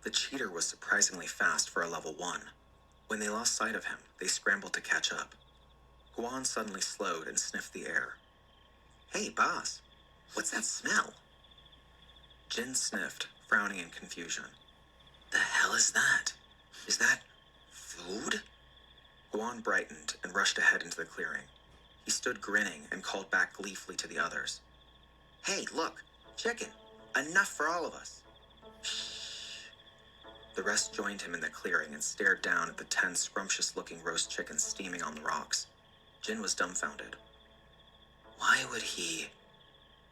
The cheater was surprisingly fast for a level 1. When they lost sight of him, they scrambled to catch up. Guan suddenly slowed and sniffed the air. "Hey, boss, what's that smell?" Jin sniffed, frowning in confusion. "The hell is that? Is that food?" Guan brightened and rushed ahead into the clearing. He stood grinning and called back gleefully to the others. "Hey, look, chicken, enough for all of us." Shh. The rest joined him in the clearing and stared down at the 10 scrumptious-looking roast chickens steaming on the rocks. Jin was dumbfounded. Why would he?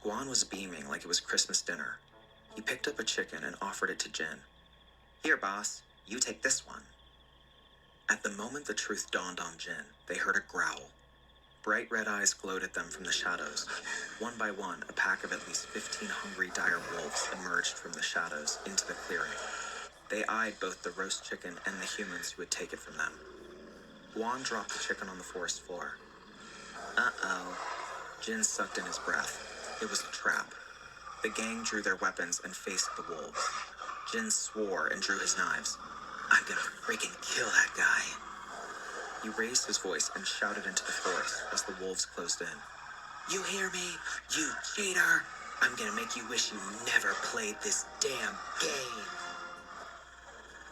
Guan was beaming like it was Christmas dinner. He picked up a chicken and offered it to Jin. "Here, boss, you take this one." At the moment the truth dawned on Jin, they heard a growl. Bright red eyes glowed at them from the shadows. One by one, a pack of at least 15 hungry, dire wolves emerged from the shadows into the clearing. They eyed both the roast chicken and the humans who would take it from them. Guan dropped the chicken on the forest floor. Uh-oh. Jin sucked in his breath. It was a trap. The gang drew their weapons and faced the wolves. Jin swore and drew his knives. "I'm gonna freaking kill that guy." He raised his voice and shouted into the forest as the wolves closed in. "You hear me? You cheater! I'm gonna make you wish you never played this damn game."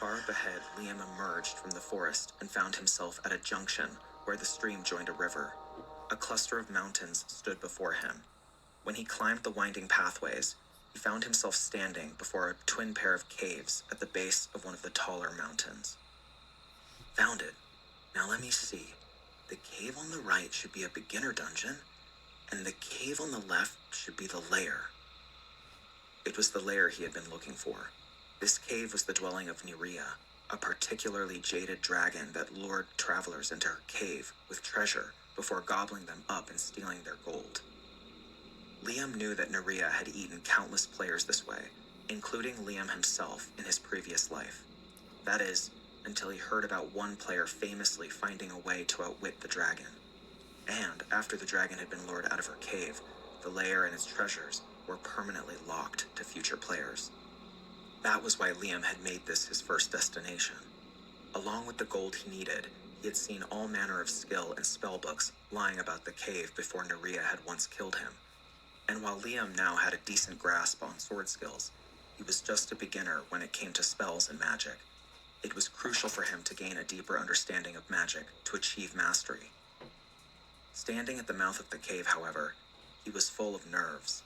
Far up ahead, Liam emerged from the forest and found himself at a junction where the stream joined a river. A cluster of mountains stood before him. When he climbed the winding pathways, he found himself standing before a twin pair of caves at the base of one of the taller mountains. Found it. Now let me see. The cave on the right should be a beginner dungeon, and the cave on the left should be the lair. It was the lair he had been looking for. This cave was the dwelling of Nerea, a particularly jaded dragon that lured travelers into her cave with treasure before gobbling them up and stealing their gold. Liam knew that Nerea had eaten countless players this way, including Liam himself in his previous life. That is, until he heard about one player famously finding a way to outwit the dragon. And after the dragon had been lured out of her cave, the lair and its treasures were permanently locked to future players. That was why Liam had made this his first destination. Along with the gold he needed, he had seen all manner of skill and spellbooks lying about the cave before Nerea had once killed him. And while Liam now had a decent grasp on sword skills, he was just a beginner when it came to spells and magic. It was crucial for him to gain a deeper understanding of magic to achieve mastery. Standing at the mouth of the cave, however, he was full of nerves.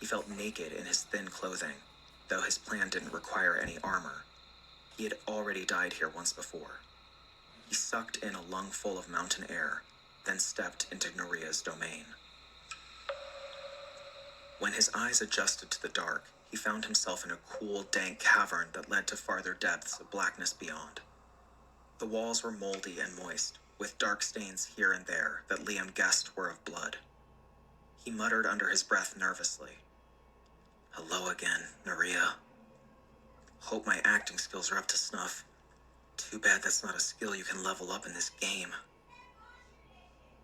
He felt naked in his thin clothing, though his plan didn't require any armor. He had already died here once before. He sucked in a lungful of mountain air, then stepped into Nerea's domain. When his eyes adjusted to the dark, he found himself in a cool, dank cavern that led to farther depths of blackness beyond. The walls were moldy and moist, with dark stains here and there that Liam guessed were of blood. He muttered under his breath nervously. "Hello again, Nerea. Hope my acting skills are up to snuff. Too bad that's not a skill you can level up in this game."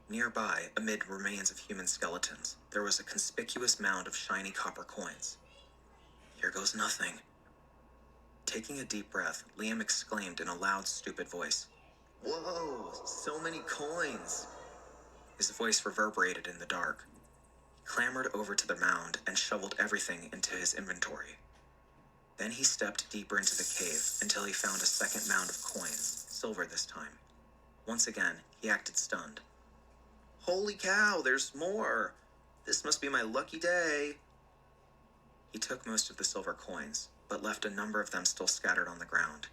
Nearby, amid remains of human skeletons, there was a conspicuous mound of shiny copper coins. Here goes nothing. Taking a deep breath, Liam exclaimed in a loud, stupid voice, "Whoa, so many coins!" His voice reverberated in the dark. He clambered over to the mound and shoveled everything into his inventory. Then he stepped deeper into the cave until he found a second mound of coins, silver this time. Once again, he acted stunned. Holy cow, there's more! This must be my lucky day. He took most of the silver coins, but left a number of them still scattered on the ground.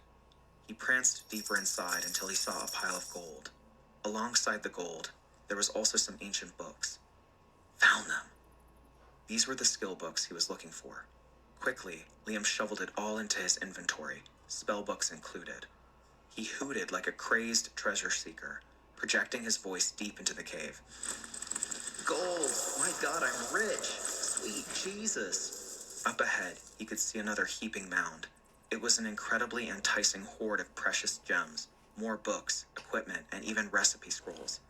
He pranced deeper inside until he saw a pile of gold. Alongside the gold, there was also some ancient books. Found them! These were the skill books he was looking for. Quickly, Liam shoveled it all into his inventory, spell books included. He hooted like a crazed treasure seeker, projecting his voice deep into the cave. Gold! My God, I'm rich! Sweet Jesus! Up ahead, he could see another heaping mound. It was an incredibly enticing hoard of precious gems, more books, equipment, and even recipe scrolls.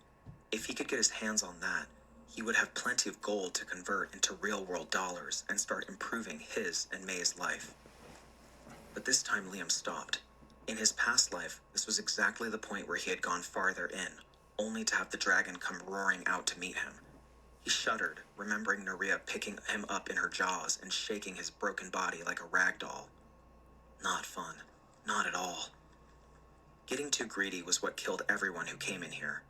If he could get his hands on that, he would have plenty of gold to convert into real-world dollars and start improving his and May's life. But this time Liam stopped. In his past life, this was exactly the point where he had gone farther in, only to have the dragon come roaring out to meet him. He shuddered, remembering Nerea picking him up in her jaws and shaking his broken body like a rag doll. Not fun. Not at all. Getting too greedy was what killed everyone who came in here.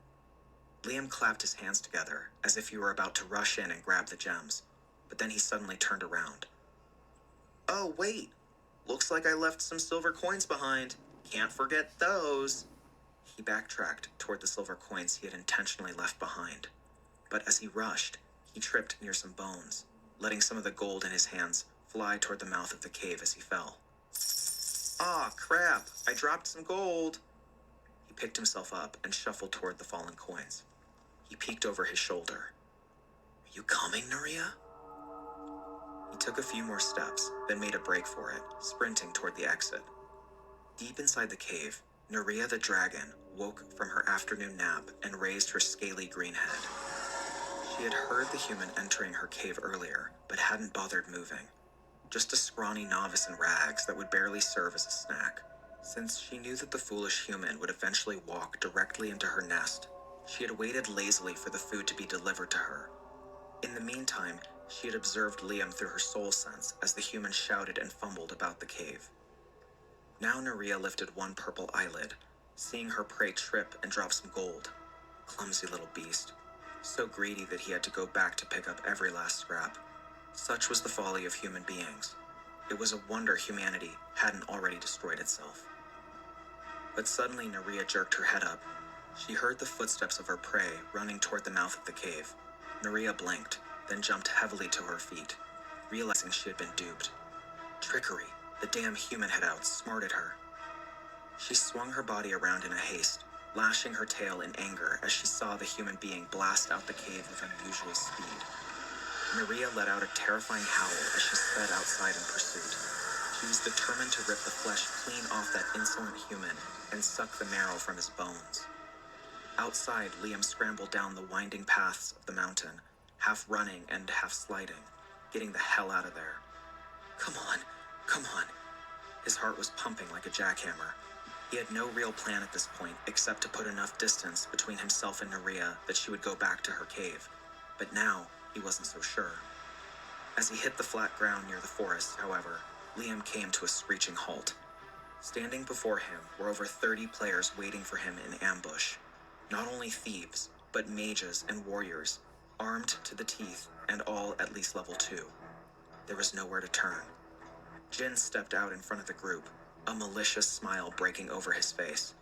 Liam clapped his hands together, as if he were about to rush in and grab the gems, but then he suddenly turned around. Oh, wait! Looks like I left some silver coins behind. Can't forget those! He backtracked toward the silver coins he had intentionally left behind. But as he rushed, he tripped near some bones, letting some of the gold in his hands fly toward the mouth of the cave as he fell. Ah, crap! I dropped some gold! He picked himself up and shuffled toward the fallen coins. He peeked over his shoulder. Are you coming, Nerea? He took a few more steps, then made a break for it, sprinting toward the exit. Deep inside the cave, Nerea the dragon woke from her afternoon nap and raised her scaly green head. She had heard the human entering her cave earlier, but hadn't bothered moving. Just a scrawny novice in rags that would barely serve as a snack. Since she knew that the foolish human would eventually walk directly into her nest, she had waited lazily for the food to be delivered to her. In the meantime, she had observed Liam through her soul sense as the human shouted and fumbled about the cave. Now Nerea lifted one purple eyelid, seeing her prey trip and drop some gold. Clumsy little beast. So greedy that he had to go back to pick up every last scrap. Such was the folly of human beings. It was a wonder humanity hadn't already destroyed itself. But suddenly Nerea jerked her head up. She heard the footsteps of her prey running toward the mouth of the cave. Nerea blinked, then jumped heavily to her feet, realizing she had been duped. Trickery. The damn human had outsmarted her. She swung her body around in a haste, lashing her tail in anger as she saw the human being blast out the cave with unusual speed. Nerea let out a terrifying howl as she sped outside in pursuit. She was determined to rip the flesh clean off that insolent human and suck the marrow from his bones. Outside, Liam scrambled down the winding paths of the mountain, half running and half sliding, getting the hell out of there. Come on, come on. His heart was pumping like a jackhammer. He had no real plan at this point except to put enough distance between himself and Nerea that she would go back to her cave. But now, he wasn't so sure. As he hit the flat ground near the forest, however, Liam came to a screeching halt. Standing before him were over 30 players waiting for him in ambush. Not only thieves, but mages and warriors, armed to the teeth and all at least level 2. There was nowhere to turn. Jin stepped out in front of the group, a malicious smile breaking over his face.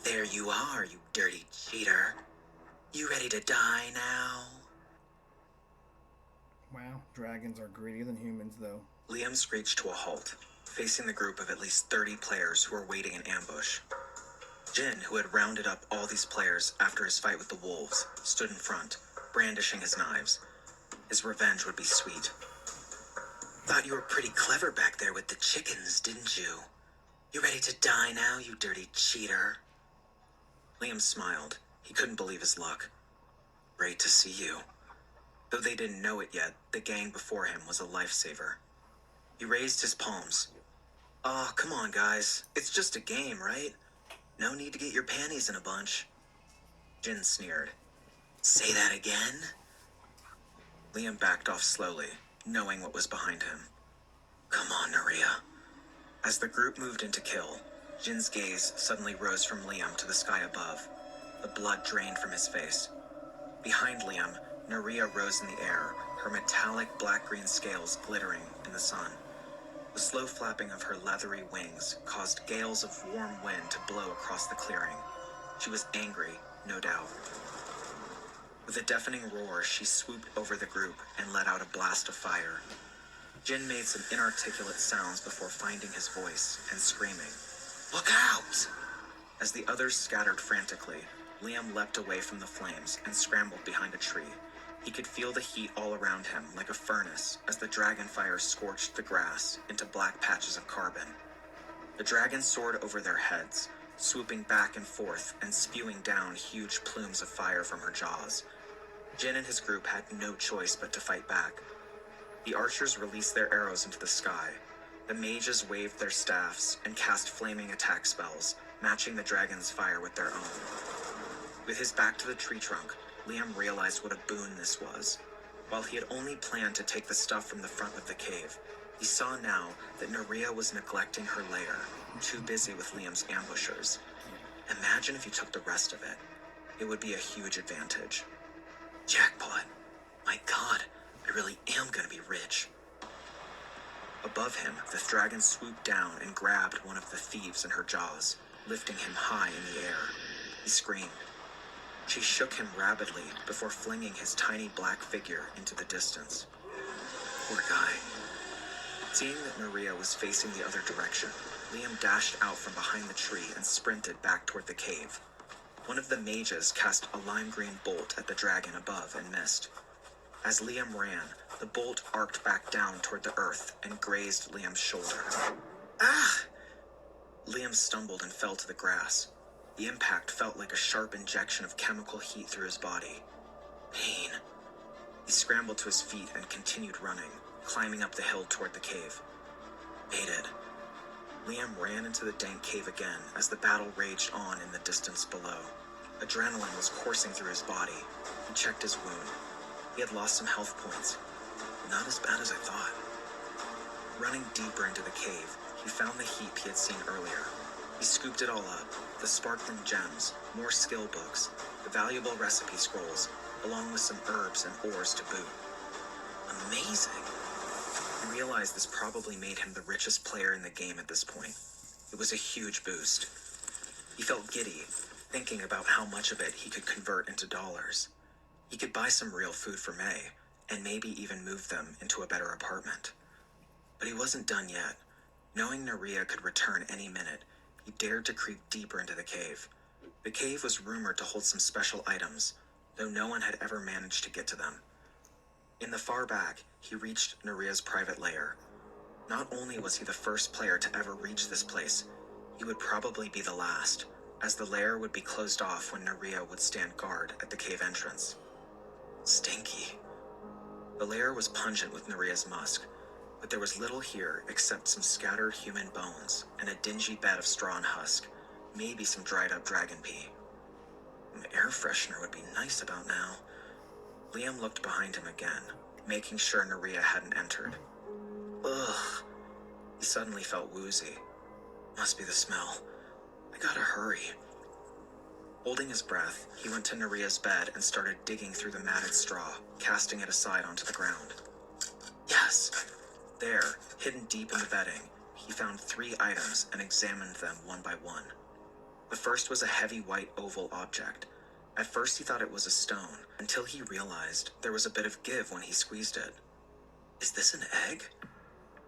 There you are, you dirty cheater. You ready to die now? Wow, dragons are greedier than humans, though. Liam screeched to a halt, facing the group of at least 30 players who were waiting in ambush. Jin, who had rounded up all these players after his fight with the wolves, stood in front, brandishing his knives. His revenge would be sweet. Thought you were pretty clever back there with the chickens, didn't you? You ready to die now, you dirty cheater? Liam smiled. He couldn't believe his luck. Great to see you. Though they didn't know it yet, the gang before him was a lifesaver. He raised his palms. Aw, come on, guys. It's just a game, right? No need to get your panties in a bunch. Jin sneered. Say that again? Liam backed off slowly, knowing what was behind him. Come on, Nerea. As the group moved in to kill, Jin's gaze suddenly rose from Liam to the sky above. The blood drained from his face. Behind Liam, Naria rose in the air, her metallic black-green scales glittering in the sun. The slow flapping of her leathery wings caused gales of warm wind to blow across the clearing. She was angry, no doubt. With a deafening roar, she swooped over the group and let out a blast of fire. Jin made some inarticulate sounds before finding his voice and screaming, "Look out!" As the others scattered frantically, Liam leapt away from the flames and scrambled behind a tree. He could feel the heat all around him like a furnace as the dragon fire scorched the grass into black patches of carbon. The dragon soared over their heads, swooping back and forth and spewing down huge plumes of fire from her jaws. Jin and his group had no choice but to fight back. The archers released their arrows into the sky. The mages waved their staffs and cast flaming attack spells, matching the dragon's fire with their own. With his back to the tree trunk, Liam realized what a boon this was. While he had only planned to take the stuff from the front of the cave, he saw now that Naria was neglecting her lair, too busy with Liam's ambushers. Imagine if he took the rest of it. It would be a huge advantage. Jackpot. My God, I really am gonna be rich. Above him, the dragon swooped down and grabbed one of the thieves in her jaws, lifting him high in the air. He screamed. She shook him rapidly before flinging his tiny black figure into the distance. Poor guy. Seeing that Naria was facing the other direction, Liam dashed out from behind the tree and sprinted back toward the cave. One of the mages cast a lime-green bolt at the dragon above and missed. As Liam ran, the bolt arced back down toward the earth and grazed Liam's shoulder. Ah! Liam stumbled and fell to the grass. The impact felt like a sharp injection of chemical heat through his body. Pain. He scrambled to his feet and continued running, climbing up the hill toward the cave. Made it. Liam ran into the dank cave again as the battle raged on in the distance below. Adrenaline was coursing through his body. He checked his wound. He had lost some health points. Not as bad as I thought. Running deeper into the cave, he found the heap he had seen earlier. He scooped it all up, the sparkling gems, more skill books, the valuable recipe scrolls, along with some herbs and ores to boot. Amazing! He realized this probably made him the richest player in the game at this point. It was a huge boost. He felt giddy, thinking about how much of it he could convert into dollars. He could buy some real food for May, and maybe even move them into a better apartment. But he wasn't done yet. Knowing Naria could return any minute, he dared to creep deeper into the cave. The cave was rumored to hold some special items, though no one had ever managed to get to them. In the far back, he reached Naria's private lair. Not only was he the first player to ever reach this place, he would probably be the last, as the lair would be closed off when Naria would stand guard at the cave entrance. Stinky. The lair was pungent with Naria's musk, but there was little here except some scattered human bones and a dingy bed of straw and husk, maybe some dried up dragon pee. An air freshener would be nice about now. Liam looked behind him again, making sure Naria hadn't entered. Ugh. He suddenly felt woozy. Must be the smell. I gotta hurry. Holding his breath, he went to Naria's bed and started digging through the matted straw, casting it aside onto the ground. Yes! There, hidden deep in the bedding, he found 3 items and examined them one by one. The first was a heavy white oval object. At first he thought it was a stone, until he realized there was a bit of give when he squeezed it. Is this an egg?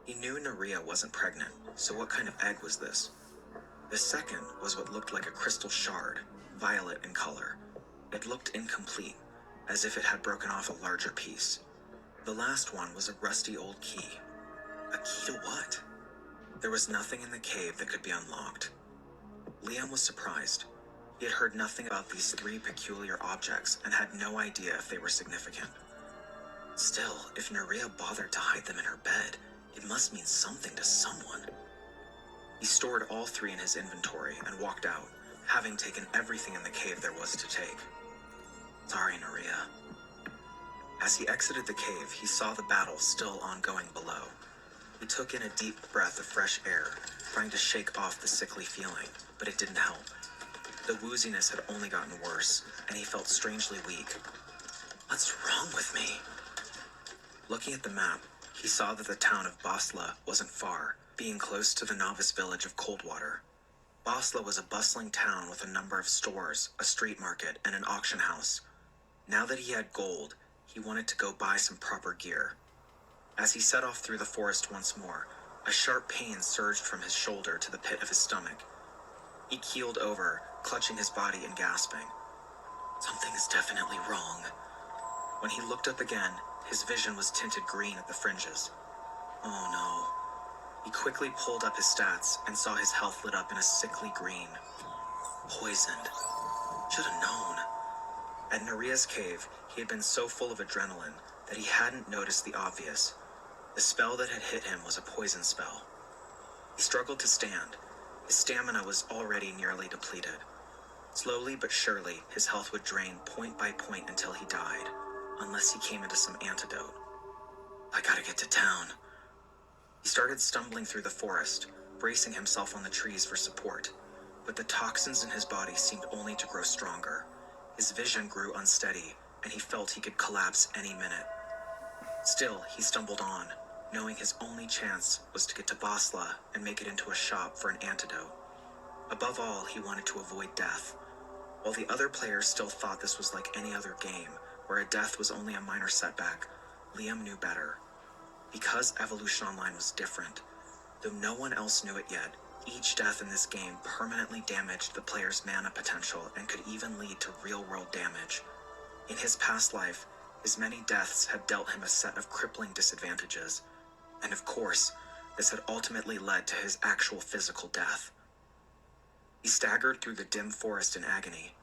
He knew Naria wasn't pregnant, so what kind of egg was this? The second was what looked like a crystal shard, violet in color. It looked incomplete, as if it had broken off a larger piece. The last one was a rusty old key. A key to what? There was nothing in the cave that could be unlocked. Liam was surprised. He had heard nothing about these 3 peculiar objects and had no idea if they were significant. Still, if Naria bothered to hide them in her bed, it must mean something to someone. He stored all 3 in his inventory and walked out, having taken everything in the cave there was to take. Sorry, Naria. As he exited the cave, he saw the battle still ongoing below. He took in a deep breath of fresh air, trying to shake off the sickly feeling, but it didn't help. The wooziness had only gotten worse, and he felt strangely weak. What's wrong with me? Looking at the map, he saw that the town of Basla wasn't far, being close to the novice village of Coldwater. Basla was a bustling town with a number of stores, a street market, and an auction house. Now that he had gold, he wanted to go buy some proper gear. As he set off through the forest once more, a sharp pain surged from his shoulder to the pit of his stomach. He keeled over, clutching his body and gasping. Something is definitely wrong. When he looked up again, his vision was tinted green at the fringes. Oh no. He quickly pulled up his stats and saw his health lit up in a sickly green. Poisoned. Should have known. At Naria's cave, he had been so full of adrenaline that he hadn't noticed the obvious. The spell that had hit him was a poison spell. He struggled to stand. His stamina was already nearly depleted. Slowly but surely, his health would drain point by point until he died, unless he came into some antidote. I gotta get to town. He started stumbling through the forest, bracing himself on the trees for support, but the toxins in his body seemed only to grow stronger. His vision grew unsteady, and he felt he could collapse any minute. Still, he stumbled on, knowing his only chance was to get to Basla and make it into a shop for an antidote. Above all, he wanted to avoid death. While the other players still thought this was like any other game, where a death was only a minor setback, Liam knew better. Because Evolution Online was different, though no one else knew it yet, each death in this game permanently damaged the player's mana potential and could even lead to real-world damage. In his past life, his many deaths had dealt him a set of crippling disadvantages, and of course, this had ultimately led to his actual physical death. He staggered through the dim forest in agony.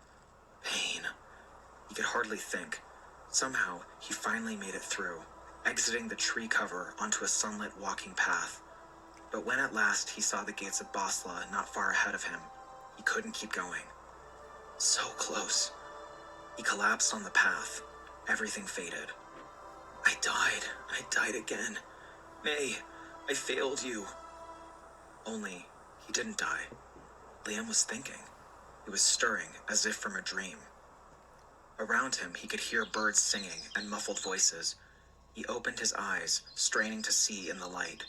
Pain. He could hardly think. Somehow, he finally made it through, exiting the tree cover onto a sunlit walking path. But when at last he saw the gates of Basla not far ahead of him, he couldn't keep going. So close. He collapsed on the path. Everything faded. I died again. May, I failed you. Only, he didn't die. Liam was thinking. He was stirring as if from a dream. Around him, he could hear birds singing and muffled voices. He opened his eyes, straining to see in the light.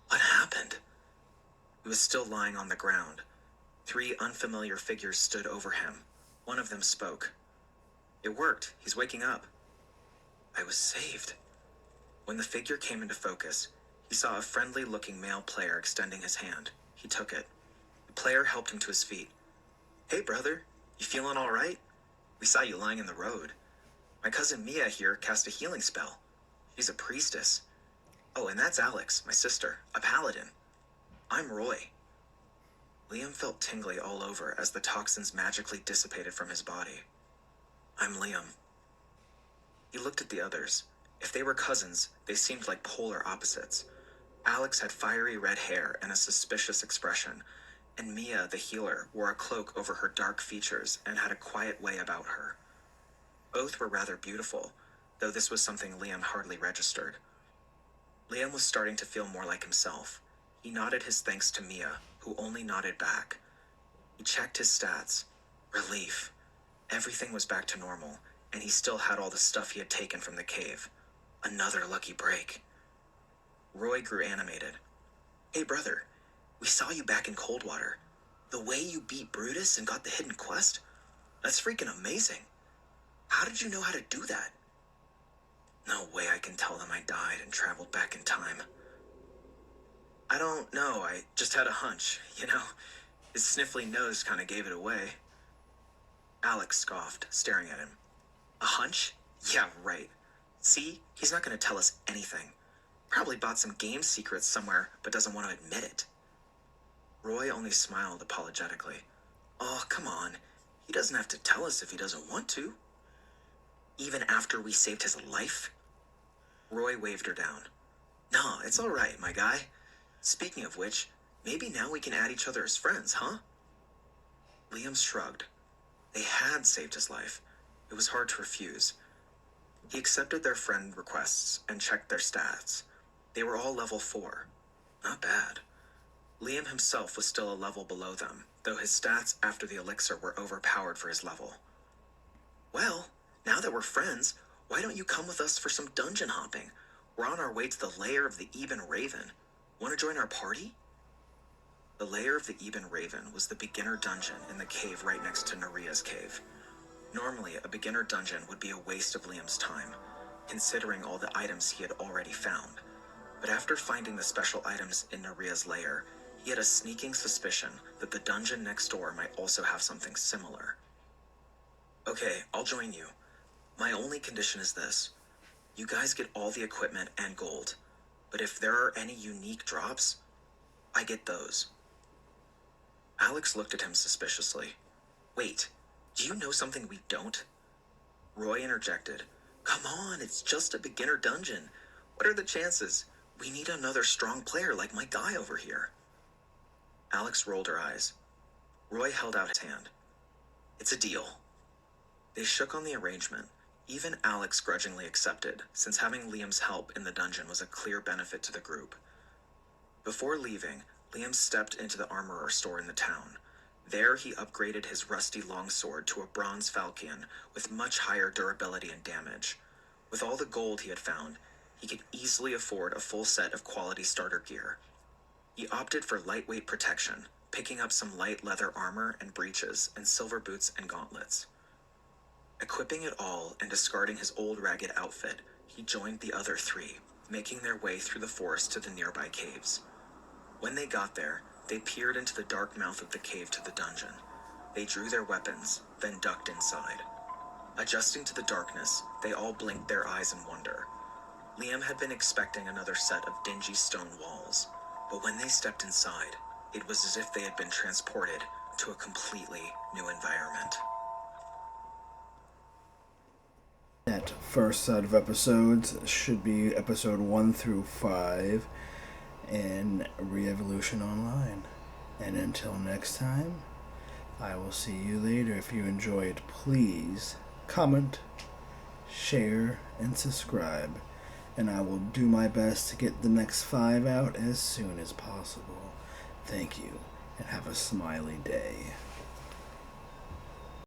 What happened? He was still lying on the ground. 3 unfamiliar figures stood over him. One of them spoke. It worked. He's waking up. I was saved. When the figure came into focus, he saw a friendly-looking male player extending his hand. He took it. The player helped him to his feet. Hey, brother. You feeling all right? We saw you lying in the road. My cousin Mia here cast a healing spell. She's a priestess. Oh, and that's Alex, my sister, a paladin. I'm Roy. Liam felt tingly all over as the toxins magically dissipated from his body. I'm Liam. He looked at the others. If they were cousins, they seemed like polar opposites. Alex had fiery red hair and a suspicious expression, and Mia, the healer, wore a cloak over her dark features and had a quiet way about her. Both were rather beautiful, though this was something Liam hardly registered. Liam was starting to feel more like himself. He nodded his thanks to Mia, who only nodded back. He checked his stats. Relief. Everything was back to normal, and he still had all the stuff he had taken from the cave. Another lucky break. Roy grew animated. Hey, brother. We saw you back in Coldwater. The way you beat Brutus and got the hidden quest? That's freaking amazing. How did you know how to do that? No way I can tell them I died and traveled back in time. I don't know, I just had a hunch, you know. His sniffly nose kind of gave it away. Alex scoffed, staring at him. A hunch? Yeah, right. See, he's not going to tell us anything. Probably bought some game secrets somewhere, but doesn't want to admit it. Roy only smiled apologetically. Oh, come on. He doesn't have to tell us if he doesn't want to. Even after we saved his life? Roy waved her down. No, it's all right, my guy. Speaking of which, maybe now we can add each other as friends, huh? Liam shrugged. They had saved his life. It was hard to refuse. He accepted their friend requests and checked their stats. They were all level 4. Not bad. Liam himself was still a level below them, though his stats after the elixir were overpowered for his level. Well, now that we're friends, Why don't you come with us for some dungeon hopping? We're on our way to the lair of the Eben Raven. Want to join our party? The lair of the Eben Raven was the beginner dungeon in the cave right next to Naria's cave. Normally, a beginner dungeon would be a waste of Liam's time, considering all the items he had already found. But after finding the special items in Naria's lair, he had a sneaking suspicion that the dungeon next door might also have something similar. Okay, I'll join you. My only condition is this. You guys get all the equipment and gold, but if there are any unique drops, I get those. Alex looked at him suspiciously. Wait, do you know something we don't? Roy interjected. Come on, it's just a beginner dungeon. What are the chances? We need another strong player like my guy over here. Alex rolled her eyes. Roy held out his hand. It's a deal. They shook on the arrangement. Even Alex grudgingly accepted, since having Liam's help in the dungeon was a clear benefit to the group. Before leaving, Liam stepped into the armorer store in the town. There he upgraded his rusty longsword to a bronze falchion with much higher durability and damage. With all the gold he had found, he could easily afford a full set of quality starter gear. He opted for lightweight protection, picking up some light leather armor and breeches and silver boots and gauntlets. Equipping it all and discarding his old ragged outfit, he joined the other three, making their way through the forest to the nearby caves. When they got there, they peered into the dark mouth of the cave to the dungeon. They drew their weapons, then ducked inside. Adjusting to the darkness, they all blinked their eyes in wonder. Liam had been expecting another set of dingy stone walls, but when they stepped inside, it was as if they had been transported to a completely new environment. That first set of episodes should be episode 1 through 5 in Re-Evolution Online. And until next time, I will see you later. If you enjoyed, please comment, share, and subscribe. And I will do my best to get the next 5 out as soon as possible. Thank you, and have a smiley day.